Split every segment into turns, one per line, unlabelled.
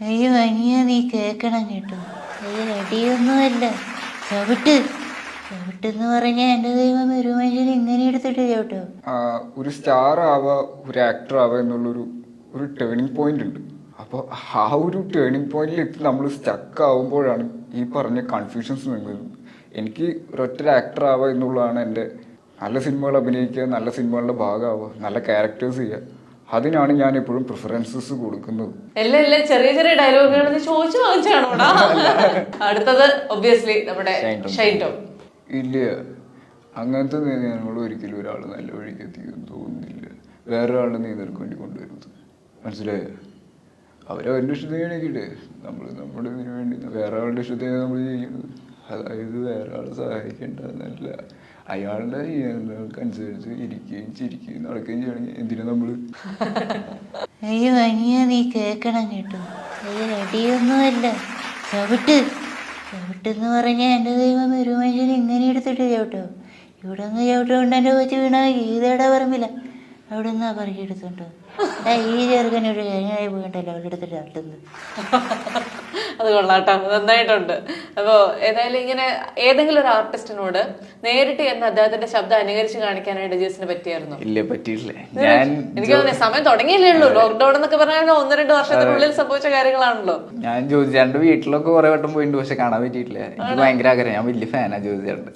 അയ്യോ അനിയ നീ കേക്കണം കേട്ടോ. അയ്യോ അടിയൊന്നുമല്ല, ചവിട്ട് ചവിട്ടെന്ന് പറഞ്ഞാൽ എൻ്റെ ദൈവം ഒരു മനുഷ്യൻ ഇങ്ങനെ എടുത്തിട്ട് ചവിട്ടോ.
ഒരു സ്റ്റാർ ആവുക, ഒരു ആക്ടർ ആവുക എന്നുള്ളൊരു ഒരു ടേണിംഗ് പോയിന്റ് ഉണ്ട്. അപ്പോൾ ആ ഒരു ടേണിംഗ് പോയിന്റിലെത്തി നമ്മൾ സ്റ്റക്ക് ആവുമ്പോഴാണ് ഈ പറഞ്ഞ കൺഫ്യൂഷൻസ് വരുന്നത്. എനിക്ക് ഒരൊറ്റ ആക്ടർ ആവുക എന്നുള്ളതാണ് എൻ്റെ. നല്ല സിനിമകൾ അഭിനയിക്കുക, നല്ല സിനിമകളുടെ ഭാഗമാവുക, നല്ല ക്യാരക്ടേഴ്സ് ചെയ്യുക, അതിനാണ് ഞാൻ എപ്പോഴും പ്രിഫറൻസസ് കൊടുക്കുന്നത്.
എല്ലാം ചെറിയ ചെറിയ ഡയലോഗുകൾ ചോദിച്ചു വാങ്ങിച്ചാണോടാ. അടുത്തത് ഒബ്വിയസ്ലി നമ്മുടെ ഷൈൻ ടോം.
ഇല്ല, അങ്ങനത്തെ നിയമങ്ങൾ ഒരിക്കലും ഒരാൾ നല്ല വഴിക്ക് എത്തിക്കുമെന്ന് തോന്നുന്നില്ല. വേറൊരാളുടെ നിയമങ്ങൾക്ക് വേണ്ടി കൊണ്ടുവരുന്നത്, മനസ്സിലായോ? അവരവരുടെ ഇഷ്ടത്തിനാണെങ്കിലേ നമ്മൾ നമ്മുടെ ഇതിനു വേണ്ടി വേറെ ആളുടെ ഇഷ്ടത്തിനാണ് നമ്മൾ ചെയ്യുന്നത്. അതായത് വേറെ ആളെ സഹായിക്കേണ്ടതെന്നല്ല, അയാളുടെ അനുസരിച്ച് ഇരിക്കുകയും ചിരിക്കുകയും നടക്കുകയും ചെയ്യണമെങ്കിൽ എന്തിനാ നമ്മള്.
അയ്യോ അനിയ നീ കേക്കണം കേട്ടോ. അയ്യോ അടിയൊന്നുമല്ല, ചവിട്ട് ചവിട്ടെന്ന് പറഞ്ഞാൽ എൻ്റെ ദൈവം ഒരു മനുഷ്യൻ ഇങ്ങനെ എടുത്തിട്ട് ചവിട്ടോ. ഇവിടെ നിന്ന് ചവിട്ടുകൊണ്ട് എൻ്റെ കൊച്ചു വീണ ഗീതയുടെ പറമ്പില്ല, അവിടെ നിന്നാ പറയെടുത്തുണ്ടോ. ഈ ചെറുക്കനൊരു കഴിഞ്ഞായി പോയിട്ടല്ലോ അവിടെ എടുത്തിട്ട് തട്ടുന്നത്.
അത് കൊള്ളാട്ടോ, നന്നായിട്ടുണ്ട്. അപ്പോ ഏതായാലും ഇങ്ങനെ ഏതെങ്കിലും ഒരു ആർട്ടിസ്റ്റിനോട് നേരിട്ട് എന്ന് അദ്ദേഹത്തിന്റെ ശബ്ദം അനുകരിച്ച് കാണിക്കാനായിട്ട് ജേസിന് പറ്റിയായിരുന്നു?
ഇല്ല, പറ്റിയിട്ടില്ല.
എനിക്ക് തോന്നുന്നു സമയം തുടങ്ങിയില്ലേ ഉള്ളൂ. ലോക്ക്ഡൌൺ എന്നൊക്കെ പറഞ്ഞാൽ 1-2 വർഷത്തിനുള്ളിൽ സംഭവിച്ച കാര്യങ്ങളാണല്ലോ.
ഞാൻ ജ്യോതിചേട്ടന്റെ വീട്ടിലൊക്കെ കുറെ വട്ടം പോയിട്ടുണ്ട്, പക്ഷെ കാണാൻ പറ്റിയിട്ടില്ല. എനിക്ക് ഭയങ്കര ആഗ്രഹം, ഞാൻ വലിയ ഫാനാ ജ്യോതിചേട്ടൻ.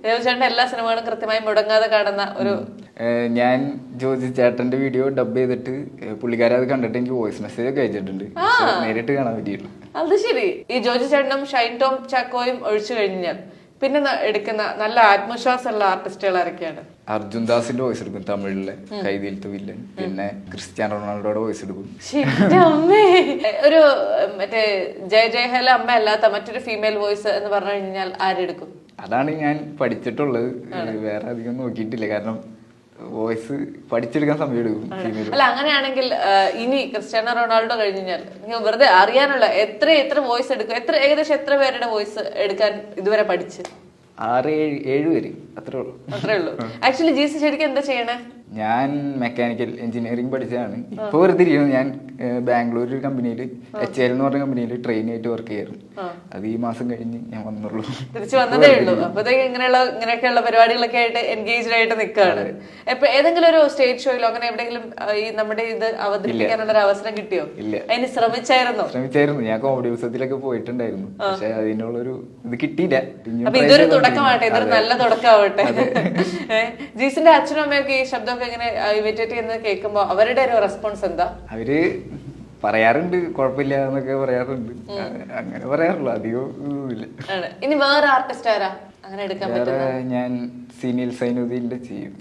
ജ്യോതിചേട്ടന്റെ എല്ലാ സിനിമകളും കൃത്യമായി മുടങ്ങാതെ കാണുന്ന ഒരു.
ഞാൻ ജ്യോതിചേട്ടന്റെ വീഡിയോ ഡബ് ചെയ്തിട്ട് പുള്ളിക്കാരെ അത് കണ്ടിട്ട് എനിക്ക് വോയിസ് മെസ്സേജ് ഒക്കെ അയച്ചിട്ടുണ്ട്, നേരിട്ട് കാണാൻ പറ്റിയില്ല.
അത് ശരി. ഈ ജോജി ചേട്ടനും ഷൈൻ ടോം ചാക്കോയും ഒഴിച്ചു കഴിഞ്ഞാൽ പിന്നെ എടുക്കുന്ന നല്ല ആത്മവിശ്വാസമുള്ള ആർട്ടിസ്റ്റുകൾ ആരൊക്കെയാണ്?
അർജുൻ ദാസിന്റെ വോയിസ് എടുക്കും, തമിഴിലെ കൈതിയിലത്തെ വില്ലൻ. പിന്നെ ക്രിസ്ത്യാനോ റൊണാൾഡോയുടെ വോയിസ് എടുക്കും.
അമ്മേ, ഒരു മറ്റേ ജയഹല അമ്മ അല്ലാത്ത മറ്റൊരു ഫീമെയിൽ വോയിസ് എന്ന് പറഞ്ഞു കഴിഞ്ഞാൽ ആരെടുക്കും?
അതാണ് ഞാൻ പഠിച്ചിട്ടുള്ളത്. വേറെ അധികം നോക്കിയിട്ടില്ല, കാരണം വോയിസ് പഠിച്ചെടുക്കാൻ സമയം എടുക്കും.
അല്ല, അങ്ങനെയാണെങ്കിൽ ഇനി ക്രിസ്ത്യാനോ റൊണാൾഡോ കഴിഞ്ഞാൽ വെറുതെ അറിയാനുള്ള എത്ര വോയിസ് എടുക്കും? ഏകദേശം എത്ര പേരുടെ വോയിസ് എടുക്കാൻ ഇതുവരെ പഠിച്ച്?
6-7 പേര്, അത്രേ
ഉള്ളൂ. ആക്ച്വലി ജീസ് ശരിക്കും എന്താ ചെയ്യണേ?
ഞാൻ മെക്കാനിക്കൽ എഞ്ചിനീയറിംഗ് പഠിച്ചതാണ്. ഇപ്പൊ വെറുതെ ഇരിക്കുന്നു. ഞാൻ ബാംഗ്ലൂർ ഒരു കമ്പനിയിൽ HL എന്ന് പറഞ്ഞ കമ്പനിയിൽ ട്രെയിൻ ആയിട്ട് വർക്ക് ചെയ്യായിരുന്നു. അത് ഈ മാസം കഴിഞ്ഞ് ഞാൻ വന്നുള്ളൂ,
തിരിച്ചു വന്നതേ ഉള്ളൂ. അപ്പത്തേക്ക് ഇങ്ങനെയൊക്കെയുള്ള പരിപാടികളൊക്കെ ആയിട്ട് എൻഗേജ്ഡ് ആയിട്ട് നിൽക്കുകയാണ്. ഏതെങ്കിലും ഒരു സ്റ്റേജ് ഷോയിലോ അങ്ങനെ എവിടെയെങ്കിലും ഈ നമ്മുടെ ഇത് അവതരിപ്പിക്കാനുള്ള ഒരു അവസരം കിട്ടിയോ?
ഇല്ല.
അതിന് ശ്രമിച്ചായിരുന്നു?
ഞാൻ കോമഡി ഉത്സവത്തിലൊക്കെ പോയിട്ടുണ്ടായിരുന്നു, പക്ഷെ അതിനുള്ളൊരു ഇത് കിട്ടിയില്ല.
അപ്പൊ ഇതൊരു തുടക്കമാവട്ടെ, ഇതൊരു നല്ല തുടക്കമാവട്ടെ. ജീസിന്റെ അച്ഛനും അമ്മയൊക്കെ ഈ ശബ്ദം ഇങ്ങനെ ഇമിറ്റേറ്റ് ചെയ്യുന്നത് കേൾക്കുമ്പോ അവരുടെ ഒരു റെസ്പോൺസ് എന്താ?
അവര് പറയാറുണ്ട് കുഴപ്പമില്ല എന്നൊക്കെ പറയാറുണ്ട്, അങ്ങനെ പറയാറുള്ളൂ, അധികം ഇല്ല.
ഇനി വേറെ ആർട്ടിസ്റ്റ് ആരാ അങ്ങനെ എടുക്കാൻ പറ്റും?
ഞാൻ സീനിയൽ സൈനുദ്ദീന്റെ ചെയ്യും.